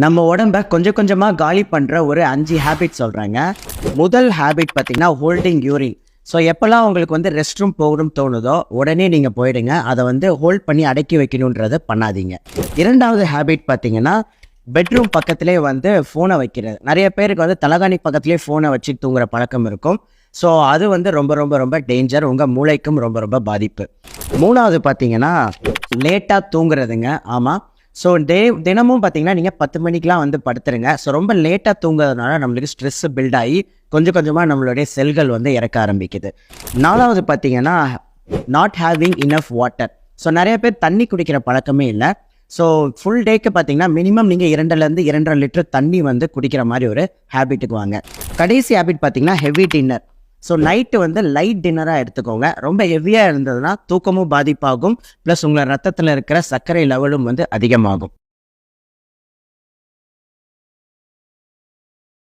நம்ம உடம்ப கொஞ்சம் கொஞ்சமாக காலி பண்ணுற ஒரு 5 ஹேபிட் சொல்கிறாங்க. முதல் ஹேபிட் பார்த்தீங்கன்னா ஹோல்டிங் யூரின். ஸோ எப்போல்லாம் உங்களுக்கு வந்து ரெஸ்ட் ரூம் போகணும்னு தோணுதோ உடனே நீங்கள் போயிடுங்க. அதை வந்து ஹோல்ட் பண்ணி அடக்கி வைக்கணுன்றதை பண்ணாதீங்க. இரண்டாவது ஹேபிட் பார்த்தீங்கன்னா பெட்ரூம் பக்கத்திலே வந்து ஃபோனை வைக்கிறது. நிறைய பேருக்கு வந்து தலகாணி பக்கத்துலேயே ஃபோனை வச்சு தூங்குற பழக்கம் இருக்கும். ஸோ அது வந்து ரொம்ப ரொம்ப ரொம்ப டேஞ்சர். உங்கள் மூளைக்கும் ரொம்ப ரொம்ப பாதிப்பு. மூணாவது பார்த்தீங்கன்னா லேட்டாக தூங்குறதுங்க. ஆமாம். ஸோ தினமும் பார்த்தீங்கன்னா நீங்கள் 10 மணிக்கெலாம் வந்து படுத்துருங்க. ஸோ ரொம்ப லேட்டாக தூங்குறதுனால நம்மளுக்கு ஸ்ட்ரெஸ்ஸு பில்ட் ஆகி கொஞ்சம் கொஞ்சமாக நம்மளுடைய செல்கள் வந்து இறக்க ஆரம்பிக்குது. நாலாவது பார்த்தீங்கன்னா not having enough water. So நிறைய பேர் தண்ணி குடிக்கிற பழக்கமே இல்லை. ஸோ ஃபுல் டேக்கு பார்த்தீங்கன்னா மினிமம் நீங்கள் 2லேருந்து 2.5 லிட்டர் தண்ணி வந்து குடிக்கிற மாதிரி ஒரு ஹேபிட்டுக்கு வாங்க. கடைசி ஹேபிட் பார்த்தீங்கன்னா ஹெவி டின்னர். ஸோ நைட்டு வந்து லைட் டின்னராக எடுத்துக்கோங்க. ரொம்ப ஹெவியாக இருந்ததுன்னா தூக்கமும் பாதிப்பாகும், ப்ளஸ் உங்களை ரத்தத்தில் இருக்கிற சர்க்கரை லெவலும் வந்து அதிகமாகும்.